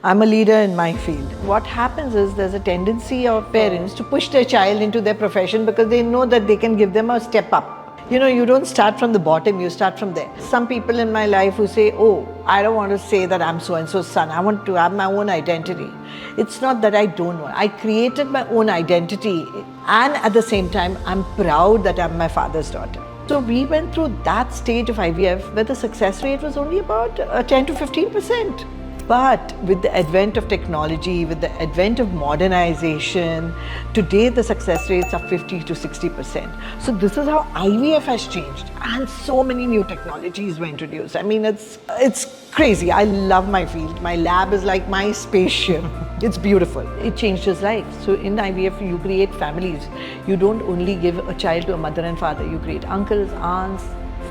I'm a leader in my field. What happens is there's a tendency of parents to push their child into their profession because they know that they can give them a step up. You know, you don't start from the bottom, you start from there. Some people in my life who say, oh, I don't want to say that I'm so-and-so's son. I want to have my own identity. It's not that I don't want. I created my own identity, and at the same time, I'm proud that I'm my father's daughter. So we went through that stage of IVF where the success rate was only about 10 to 15%. But with the advent of technology, with the advent of modernization, today the success rates are 50 to 60%. So this is how IVF has changed, and so many new technologies were introduced. I mean, it's crazy. I love my field. My lab is like my spaceship. It's beautiful. It changed his life. So in IVF, you create families. You don't only give a child to a mother and father. You create uncles, aunts,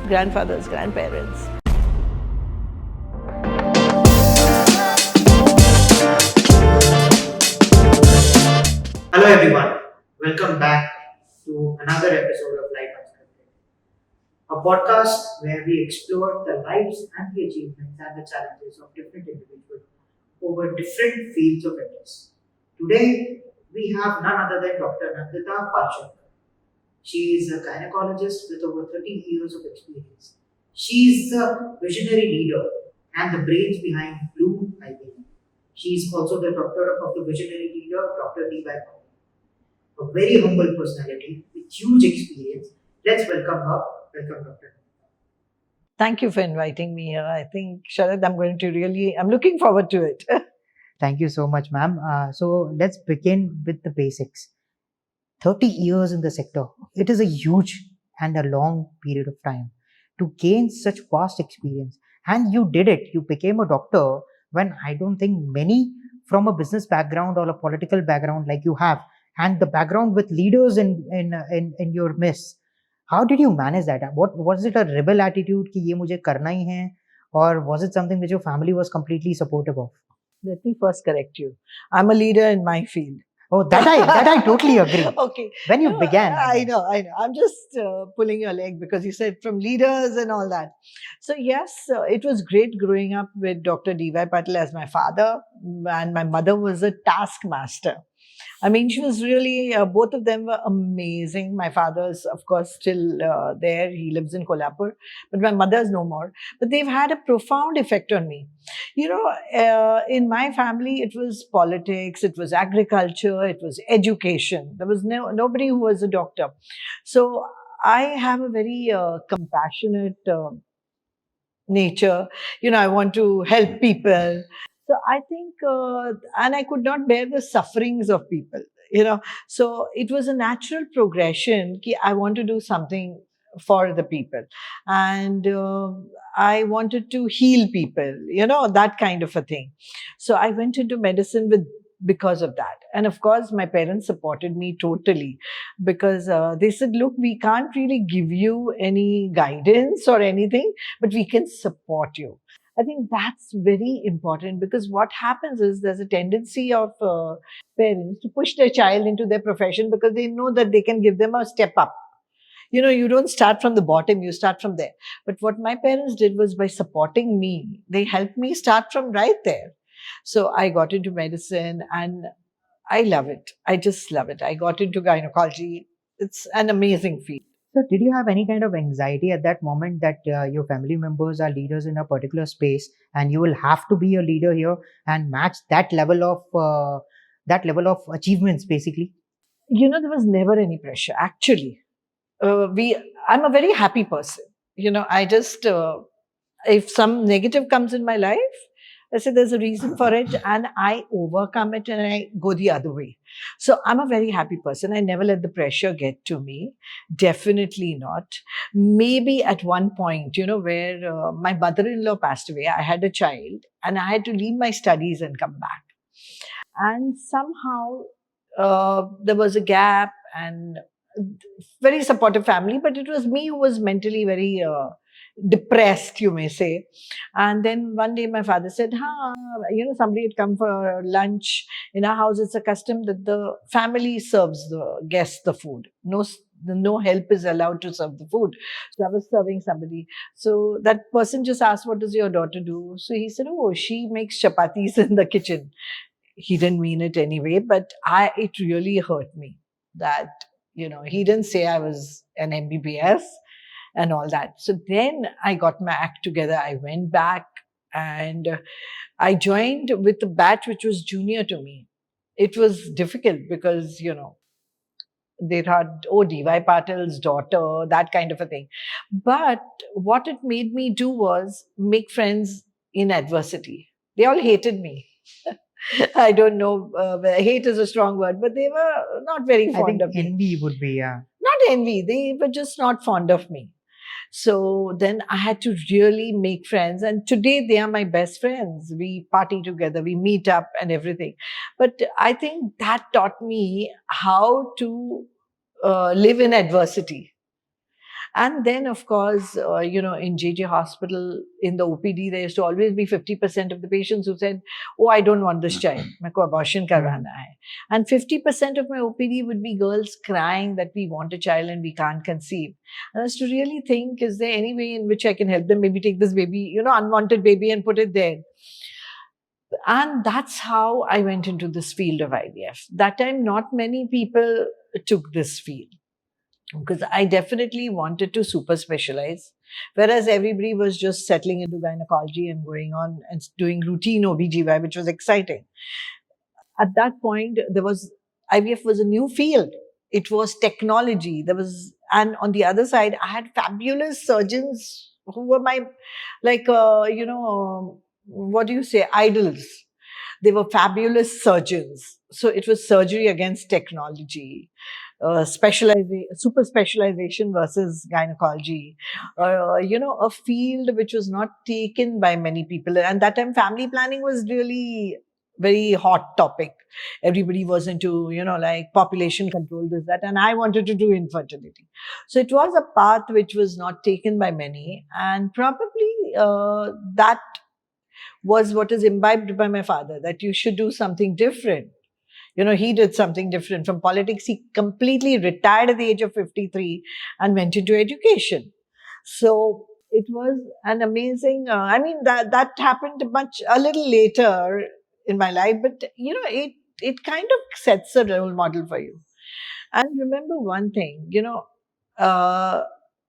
grandfathers, grandparents. Hello everyone, welcome back to another episode of Life Unscripted, a podcast where we explore the lives and the achievements and the challenges of different individuals over different fields of interest. Today we have none other than Dr. Nandita Palshetkar. She is a gynecologist with over 30 years of experience. She is the visionary leader and the brains behind Bloom IVF. She is also the doctor of the visionary leader, Dr. D.Y. A very humble personality with huge experience. Let's welcome her. Welcome, Doctor. Thank you for inviting me here. I think, Sharad, I'm looking forward to it. Thank you so much, ma'am. So let's begin with the basics. 30 years in the sector. It is a huge and a long period of time to gain such vast experience. And you did it. You became a doctor when I don't think many from a business background or a political background like you have, and the background with leaders in your midst. How did you manage that? What was it, a rebel attitude कि ये मुझे करना ही है, or was it something which your family was completely supportive of? Let me first correct you. I'm a leader in my field. Oh, that I totally agree. Okay. When you No, began, I know. I'm just pulling your leg because you said from leaders and all that. So yes, it was great growing up with Dr. D.Y. Patil as my father, and my mother was a taskmaster. I mean, she was really, both of them were amazing. My father's, of course, still there. He lives in Kolhapur, but my mother's no more. But they've had a profound effect on me. You know, in my family, it was politics, it was agriculture, it was education. There was nobody who was a doctor. So I have a very compassionate nature. You know, I want to help people. So I think, and I could not bear the sufferings of people, you know. So it was a natural progression ki I want to do something for the people. And I wanted to heal people, you know, that kind of a thing. So I went into medicine because of that. And of course, my parents supported me totally because they said, look, we can't really give you any guidance or anything, but we can support you. I think that's very important because what happens is there's a tendency of parents to push their child into their profession because they know that they can give them a step up. You know, you don't start from the bottom, you start from there. But what my parents did was by supporting me, they helped me start from right there. So I got into medicine and I love it. I just love it. I got into gynecology. It's an amazing field. So, did you have any kind of anxiety at that moment that your family members are leaders in a particular space, and you will have to be a leader here and match that level of achievements, basically? You know, there was never any pressure. Actually, I'm a very happy person. You know, I just if some negative comes in my life, I say there's a reason for it, and I overcome it and I go the other way. So I'm a very happy person. I never let the pressure get to me. Definitely not. Maybe at one point, you know, where my mother-in-law passed away, I had a child and I had to leave my studies and come back. And somehow there was a gap, and very supportive family, but it was me who was mentally very depressed, you may say. And then one day my father said, you know, somebody had come for lunch in our house. It's a custom that the family serves the guests the food. No, no help is allowed to serve the food. So I was serving somebody. So that person just asked, "What does your daughter do?" So he said, "Oh, she makes chapatis in the kitchen." He didn't mean it anyway, but it really hurt me that, he didn't say I was an MBBS and all that. So then I got my act together. I went back and I joined with a batch which was junior to me. It was difficult because, they had, oh, DY Patil's daughter, that kind of a thing. But what it made me do was make friends in adversity. They all hated me. I don't know, hate is a strong word, but they were not very I think fond of me. envy would be, yeah. Not envy, they were just not fond of me. So then I had to really make friends. And today they are my best friends. We party together, we meet up and everything. But I think that taught me how to live in adversity. And then, of course, in JJ Hospital, in the OPD, there used to always be 50% of the patients who said, "Oh, I don't want this child. Meko abortion karwana hai." And 50% of my OPD would be girls crying that we want a child and we can't conceive. And I was to really think, is there any way in which I can help them? Maybe take this baby, unwanted baby, and put it there. And that's how I went into this field of IVF. That time, not many people took this field, because I definitely wanted to super specialize, whereas everybody was just settling into gynecology and going on and doing routine OBGY, which was exciting. At that point, IVF was a new field. It was technology. And on the other side, I had fabulous surgeons who were my, like, what do you say, idols. They were fabulous surgeons. So it was surgery against technology, super specialization versus gynecology, a field which was not taken by many people. And that time, family planning was really very hot topic. Everybody was into, like population control, this, that, and I wanted to do infertility. So it was a path which was not taken by many, and probably that was what is imbibed by my father, that you should do something different. He did something different from politics. He completely retired at the age of 53 and went into education. So it was an amazing, that happened a little later in my life, but it kind of sets a role model for you. And remember one thing, uh,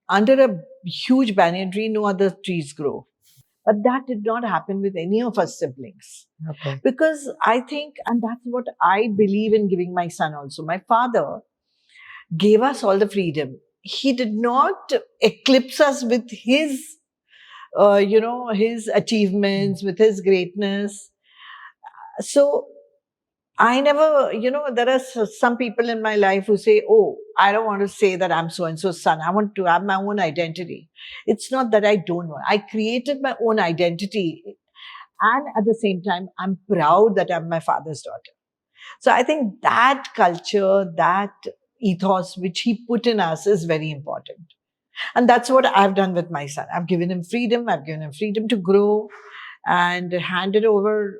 under a huge banyan tree, no other trees grow. But that did not happen with any of us siblings. Okay. Because I think, and that's what I believe in giving my son also. My father gave us all the freedom. He did not eclipse us with his achievements, with his greatness. So I never, there are some people in my life who say, "Oh, I don't want to say that I'm so and so's son. I want to have my own identity." It's not that I don't want. I created my own identity. And at the same time, I'm proud that I'm my father's daughter. So I think that culture, that ethos which he put in us is very important. And that's what I've done with my son. I've given him freedom. I've given him freedom to grow and handed over,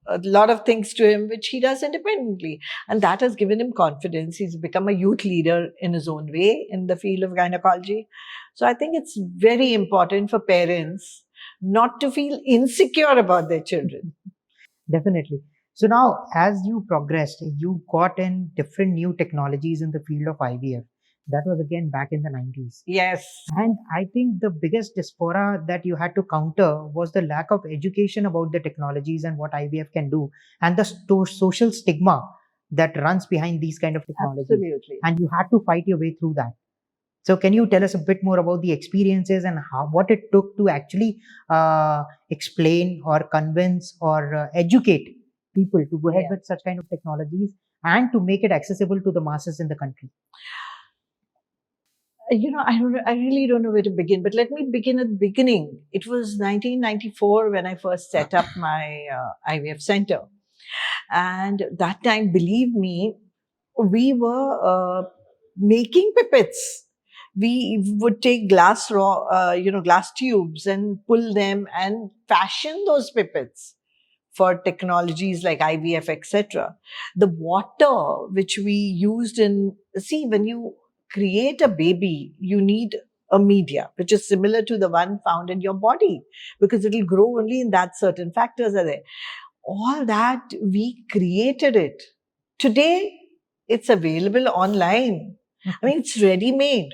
a lot of things to him, which he does independently. And that has given him confidence. He's become a youth leader in his own way in the field of gynecology. So I think it's very important for parents not to feel insecure about their children. Definitely. So now, as you progressed, you got in different new technologies in the field of IVF. That was again back in the 90s. Yes. And I think the biggest diaspora that you had to counter was the lack of education about the technologies and what IVF can do, and the social stigma that runs behind these kind of technologies. Absolutely. And you had to fight your way through that. So can you tell us a bit more about the experiences and what it took to actually explain or convince or educate people to go ahead with such kind of technologies and to make it accessible to the masses in the country? I really don't know where to begin, but let me begin at the beginning. It was 1994 when I first set up my IVF center. And that time, believe me, we were making pipettes. We would take glass tubes and pull them and fashion those pipettes for technologies like IVF, etc. The water which we used when you create a baby, you need a media, which is similar to the one found in your body, because it'll grow only in that certain factors are there. All that, we created it. Today, it's available online. I mean, it's ready made.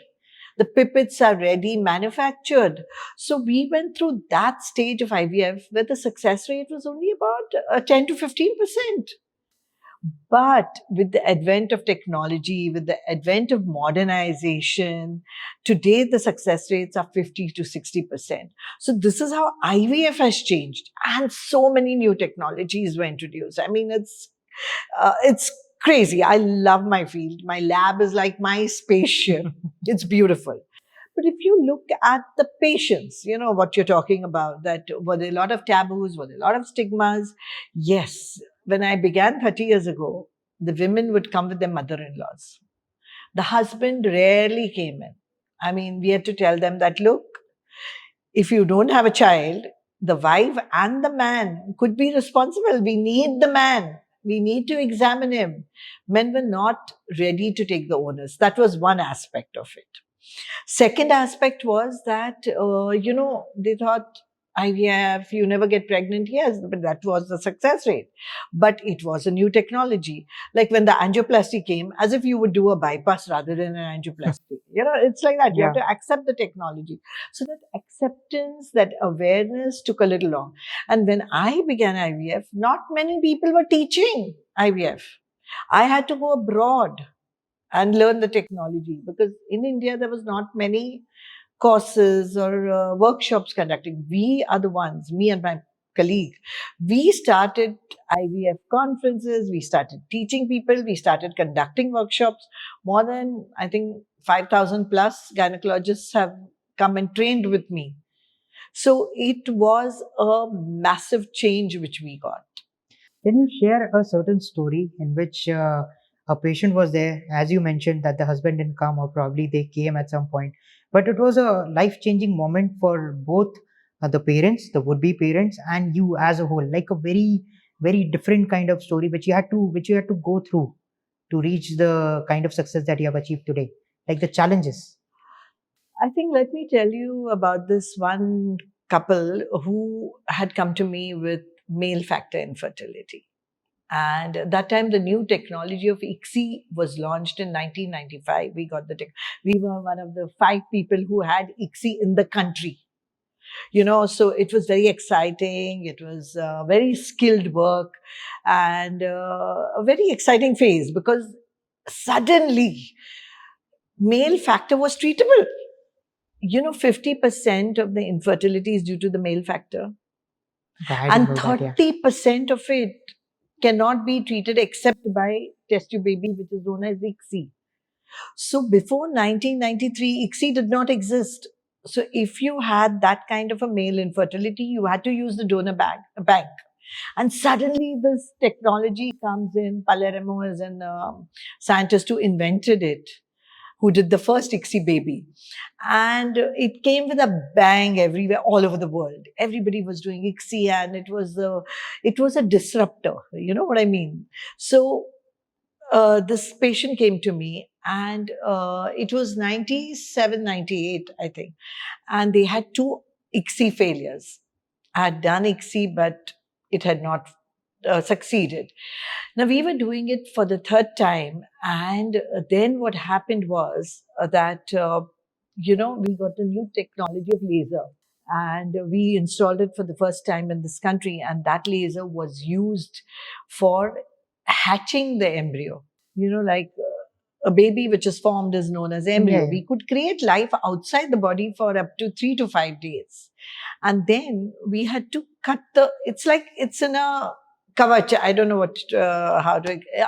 The pipettes are ready manufactured. So we went through that stage of IVF where the success rate was only about 10 to 15%. But with the advent of technology, with the advent of modernization, today the success rates are 50 to 60%. So this is how IVF has changed. And so many new technologies were introduced. I mean, it's crazy. I love my field. My lab is like my spaceship. It's beautiful. But if you look at the patients, you know what you're talking about, that were there a lot of taboos, were there a lot of stigmas? Yes. When I began 30 years ago, the women would come with their mother-in-laws. The husband rarely came in. I mean, we had to tell them that, look, if you don't have a child, the wife and the man could be responsible. We need the man. We need to examine him. Men were not ready to take the onus. That was one aspect of it. Second aspect was that, they thought IVF, you never get pregnant. Yes, but that was the success rate. But it was a new technology. Like when the angioplasty came, as if you would do a bypass rather than an angioplasty. It's like that. You have to accept the technology. So that acceptance, that awareness took a little long. And when I began IVF, not many people were teaching IVF. I had to go abroad and learn the technology, because in India there was not many courses or workshops conducting. We are the ones, me and my colleague, we started IVF conferences, we started teaching people, we started conducting workshops. More than, I think, 5,000 plus gynecologists have come and trained with me. So it was a massive change which we got. Can you share a certain story in which a patient was there, as you mentioned that the husband didn't come, or probably they came at some point, but it was a life-changing moment for both the parents, the would-be parents, and you as a whole, like a very, very different kind of story which you had to go through to reach the kind of success that you have achieved today, like the challenges. I think, let me tell you about this one couple who had come to me with male factor infertility. And at that time, the new technology of ICSI was launched in 1995. We got the we were one of the 5 people who had ICSI in the country. So it was very exciting. It was very skilled work, and a very exciting phase, because suddenly male factor was treatable. 50% of the infertility is due to the male factor, and 30% of it cannot be treated except by test tube baby, which is known as ICSI. So before 1993, ICSI did not exist. So if you had that kind of a male infertility, you had to use the bank. And suddenly this technology comes in. Palermo is an scientist who invented it, who did the first ICSI baby. And it came with a bang everywhere, all over the world. Everybody was doing ICSI, and it was a disruptor. You know what I mean? So this patient came to me, and it was 97, 98, I think. And they had 2 ICSI failures. I had done ICSI, but it had not succeeded. Now, we were doing it for the 3rd time. And then what happened was that, we got a new technology of laser. And we installed it for the first time in this country. And that laser was used for hatching the embryo. Like a baby which is formed is known as embryo. Yeah. We could create life outside the body for up to 3 to 5 days. And then we had to cut it's in a kavach. I don't know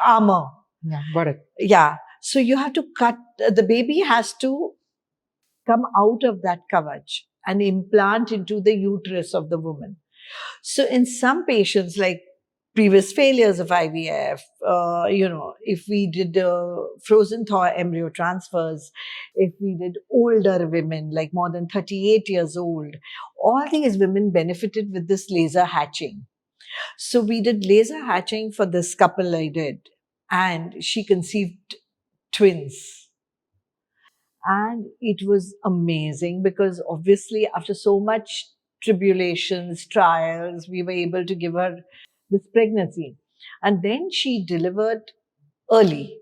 armor. Yeah, got it. Yeah. So you have to cut, the baby has to come out of that kavach and implant into the uterus of the woman. So in some patients, like previous failures of IVF, if we did frozen thaw embryo transfers, if we did older women, like more than 38 years old, all these women benefited with this laser hatching. So we did laser hatching for this couple I did, and she conceived twins. And it was amazing because obviously, after so much tribulations, trials, we were able to give her this pregnancy. And then she delivered early,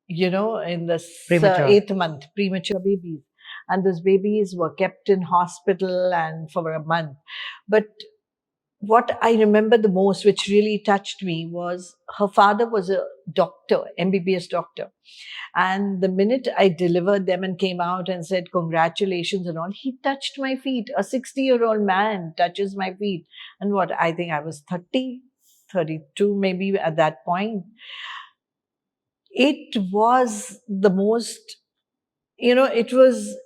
in the Premature. 8th month, premature babies. And those babies were kept in hospital and for a month. But what I remember the most, which really touched me, was her father was a doctor, MBBS doctor. And the minute I delivered them and came out and said, congratulations and all, he touched my feet. A 60-year-old man touches my feet. And what, I think I was 30, 32 maybe at that point. It was the most, it was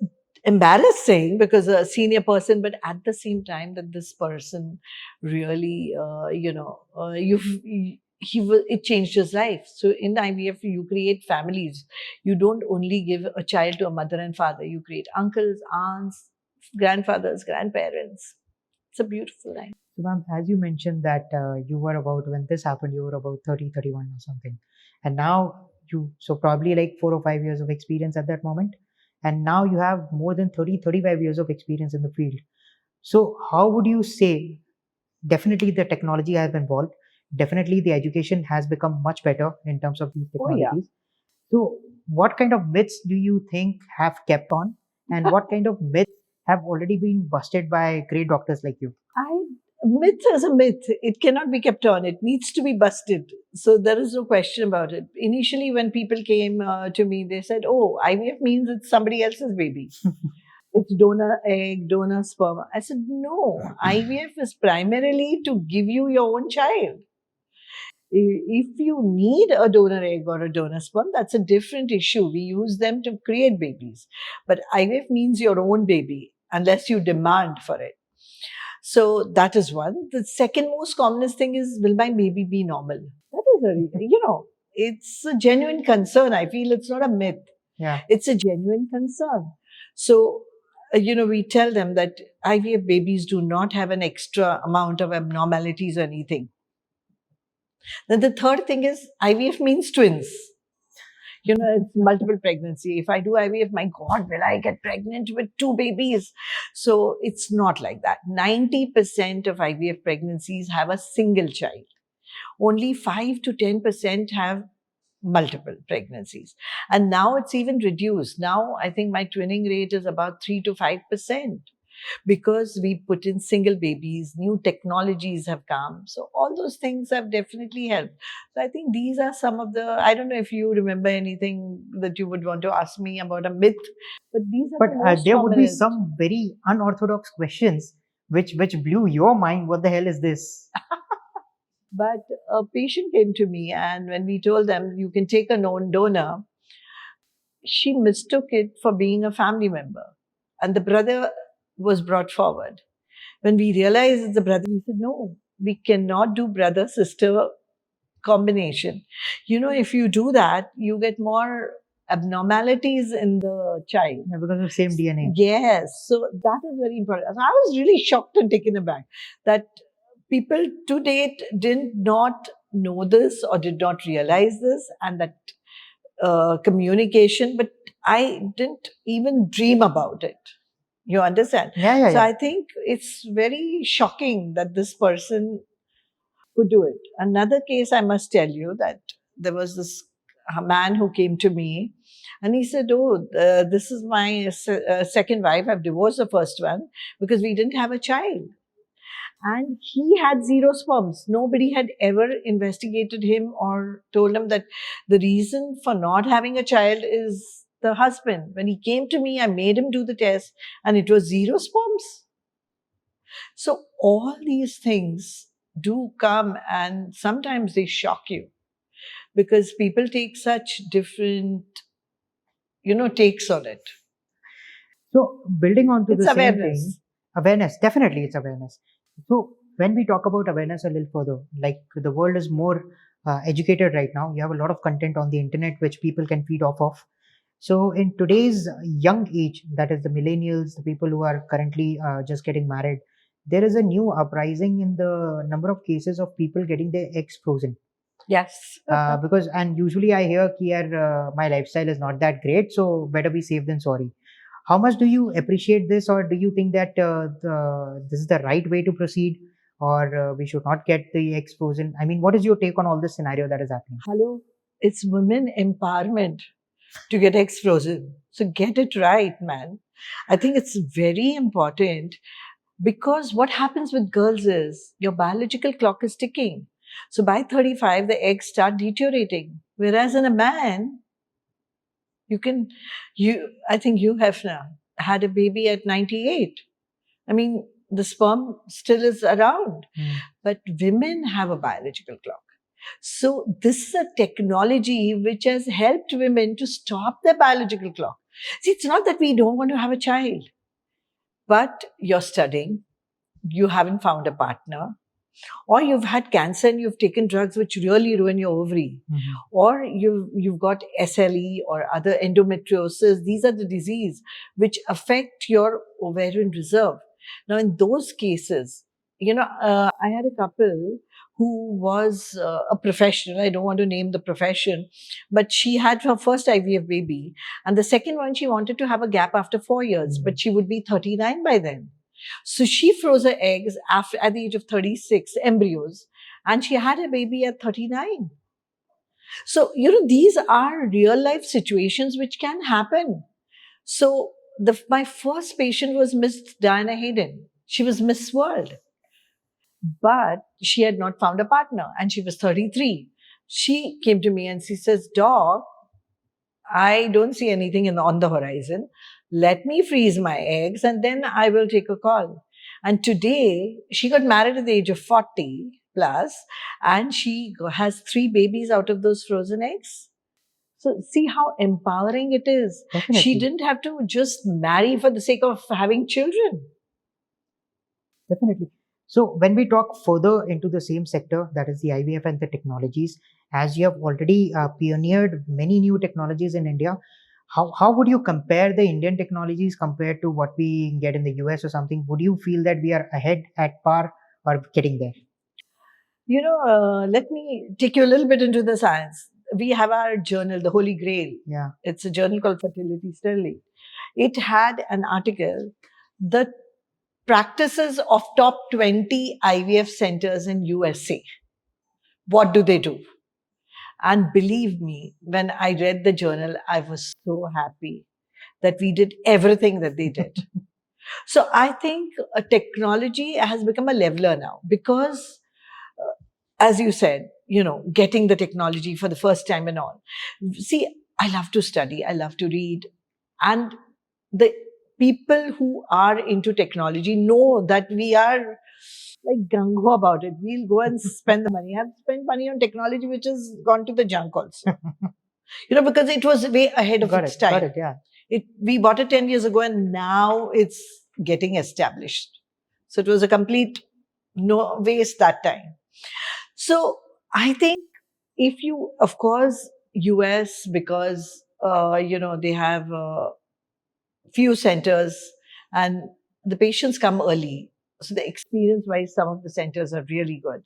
embarrassing because a senior person, but at the same time that this person really, it changed his life. So in IVF, you create families. You don't only give a child to a mother and father. You create uncles, aunts, grandfathers, grandparents. It's a beautiful life. So, ma'am, as you mentioned that you were about, when this happened, you were about 30, 31 or something. And now so probably like 4 or 5 years of experience at that moment. And now you have more than 30, 35 years of experience in the field. So how would you say, definitely the technology has evolved. Definitely the education has become much better in terms of these Oh, yeah. technologies. So what kind of myths do you think have kept on, and what kind of myths have already been busted by great doctors like you? Myth is a myth. It cannot be kept on. It needs to be busted. So there is no question about it. Initially, when people came to me, they said, "Oh, IVF means it's somebody else's baby. It's donor egg, donor sperm." I said, "No, IVF is primarily to give you your own child. If you need a donor egg or a donor sperm, that's a different issue. We use them to create babies. But IVF means your own baby unless you demand for it." So that is one. The second most commonest thing is, will my baby be normal? That is it's a genuine concern. I feel it's not a myth. Yeah. It's a genuine concern. So, we tell them that IVF babies do not have an extra amount of abnormalities or anything. Then the third thing is, IVF means twins. It's multiple pregnancy. If I do IVF, my God, will I get pregnant with 2 babies? So it's not like that. 90% of IVF pregnancies have a single child. Only 5 to 10% have multiple pregnancies. And now it's even reduced. Now I think my twinning rate is about 3 to 5%. Because we put in single babies, new technologies have come. So all those things have definitely helped. So I think these are some of the, I don't know if you remember anything that you would want to ask me about a myth, but these are But the most there would be prominent. some very unorthodox questions which blew your mind. What the hell is this? But a patient came to me, and when we told them you can take a known donor, she mistook it for being a family member. And the brother was brought forward. When we realized it's the brother, we said, no, we cannot do brother-sister combination. If you do that, you get more abnormalities in the child. Yeah, because of the same DNA. Yes. So that is very important. I was really shocked and taken aback that people to date did not know this or did not realize this, and that communication, but I didn't even dream about it. You understand? Yeah. So I think it's very shocking that this person could do it. Another case I must tell you, that there was this man who came to me and he said, "Oh, this is my second wife. I've divorced the first one because we didn't have a child." And he had 0 sperms. Nobody had ever investigated him or told him that the reason for not having a child is the husband. When he came to me, I made him do the test and it was 0 sperms. So all these things do come, and sometimes they shock you because people take such different, takes on it. So building on to It's the same awareness. thing, awareness, definitely it's awareness. So when we talk about awareness a little further, like the world is more educated right now. You have a lot of content on the internet which people can feed off of. So in today's young age, that is the millennials, the people who are currently just getting married, there is a new uprising in the number of cases of people getting their eggs frozen. Yes. Because, and usually I hear, my lifestyle is not that great, so better be safe than sorry. How much do you appreciate this, or do you think that this is the right way to proceed, or we should not get the eggs frozen? I mean, what is your take on all this scenario that is happening? Hello, it's women empowerment to get eggs frozen. So get it right, man. I think it's very important because what happens with girls is your biological clock is ticking. So by 35, the eggs start deteriorating. Whereas in a man, I think you have now had a baby at 98. I mean, the sperm still is around, but women have a biological clock. So this is a technology which has helped women to stop their biological clock. See, it's not that we don't want to have a child, but you're studying, you haven't found a partner, or you've had cancer and you've taken drugs which really ruin your ovary, or you've got SLE or other endometriosis. These are the disease which affect your ovarian reserve. Now, in those cases, I had a couple who was a professional. I don't want to name the profession, but she had her first IVF baby, and the second one she wanted to have a gap after 4 years, but she would be 39 by then. So she froze her eggs at the age of 36, embryos, and she had a baby at 39. So, these are real life situations which can happen. So my first patient was Miss Diana Hayden. She was Miss World, but she had not found a partner and she was 33. She came to me and she says, Doc, I don't see anything on the horizon. Let me freeze my eggs and then I will take a call. And today, she got married at the age of 40 plus, and she has 3 babies out of those frozen eggs. So see how empowering it is. Definitely. She didn't have to just marry for the sake of having children. Definitely. So when we talk further into the same sector, that is the IVF and the technologies, as you have already pioneered many new technologies in India, how would you compare the Indian technologies compared to what we get in the US or something? Would you feel that we are ahead, at par, or getting there? Let me take you a little bit into the science. We have our journal, the Holy Grail. Yeah. It's a journal called Fertility Sterling. It had an article, the practices of top 20 IVF centers in USA. What do they do? And believe me, when I read the journal, I was so happy that we did everything that they did. So I think technology has become a leveler now because, as you said, getting the technology for the first time and all. See, I love to study, I love to read. And the people who are into technology know that we are like gung-ho about it. We'll go and spend the money. I've spent money on technology which has gone to the junk also. Because it was way ahead of its time. Got it, yeah. We bought it 10 years ago and now it's getting established. So it was a complete no waste that time. So I think if you, of course, US, because, they have few centers and the patients come early. So the experience wise, some of the centers are really good.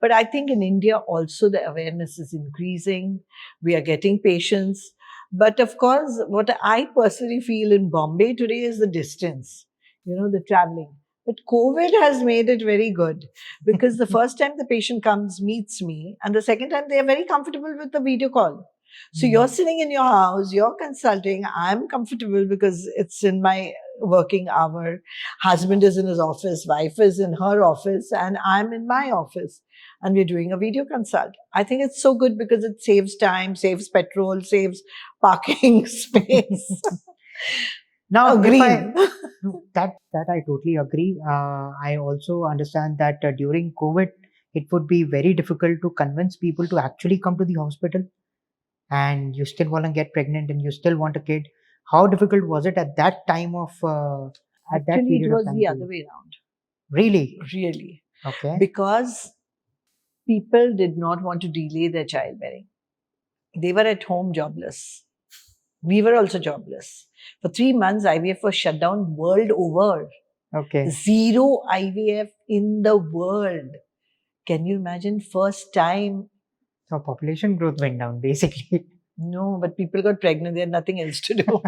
But I think in India also the awareness is increasing. We are getting patients. But of course, what I personally feel in Bombay today is the distance, the traveling. But COVID has made it very good because the first time the patient comes, meets me, and the second time they are very comfortable with the video call. So you're sitting in your house, you're consulting. I'm comfortable because it's in my working hour. Husband is in his office, wife is in her office, and I'm in my office. And we're doing a video consult. I think it's so good because it saves time, saves petrol, saves parking space. Now, Agree. that I totally agree. I also understand that during COVID, it would be very difficult to convince people to actually come to the hospital, and you still want to get pregnant and you still want a kid. How difficult was it at that time of at that Actually, it period was of time? the other way around. Really? Really. Okay. Because people did not want to delay their childbearing. They were at home jobless. We were also jobless. For 3 months, IVF was shut down world over. Okay. Zero IVF in the world. Can you imagine? First time. So population growth went down basically. No, but people got pregnant. They had nothing else to do.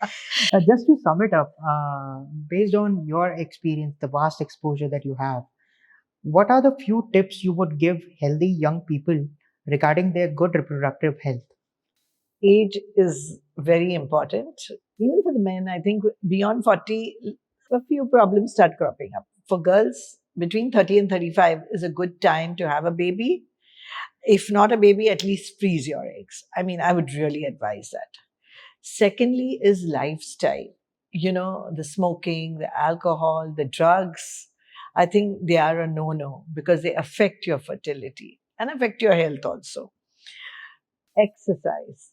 Just to sum it up, based on your experience, the vast exposure that you have, what are the few tips you would give healthy young people regarding their good reproductive health? Age is very important. Even for the men, I think beyond 40, a few problems start cropping up. For girls, between 30 and 35 is a good time to have a baby. If not a baby, at least freeze your eggs. I mean, I would really advise that. Secondly, is lifestyle. The smoking, the alcohol, the drugs. I think they are a no no because they affect your fertility and affect your health also. Exercise.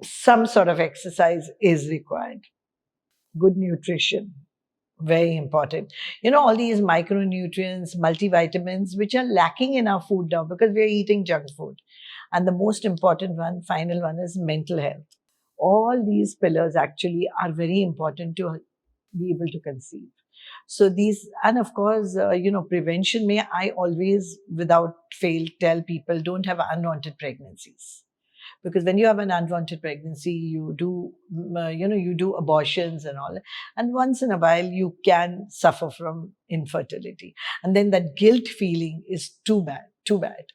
Some sort of exercise is required. Good nutrition, very important. All these micronutrients, multivitamins, which are lacking in our food now because we are eating junk food. And the most important one, final one, is mental health. All these pillars actually are very important to be able to conceive. So these, and of course, prevention may, I always, without fail, tell people don't have unwanted pregnancies, because when you have an unwanted pregnancy, you do you do abortions and all, and once in a while you can suffer from infertility, and then that guilt feeling is too bad.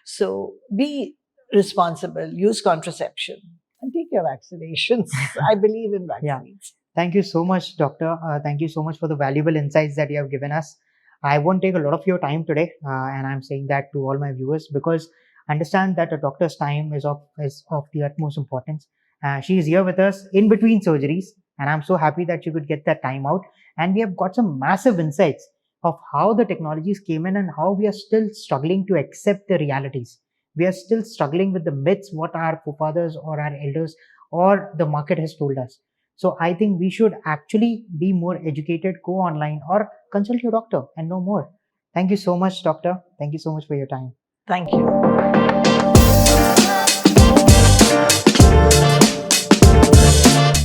So be responsible, use contraception, and take your vaccinations. I believe in Yeah. vaccines. Thank you so much, Doctor. Thank you so much for the valuable insights that you have given us. I won't take a lot of your time today, and I'm saying that to all my viewers because understand that a doctor's time is of the utmost importance. She is here with us in between surgeries, and I'm so happy that she could get that time out. And we have got some massive insights of how the technologies came in and how we are still struggling to accept the realities. We are still struggling with the myths what our forefathers or our elders or the market has told us. So I think we should actually be more educated, go online or consult your doctor and know more. Thank you so much, doctor. Thank you so much for your time. Thank you.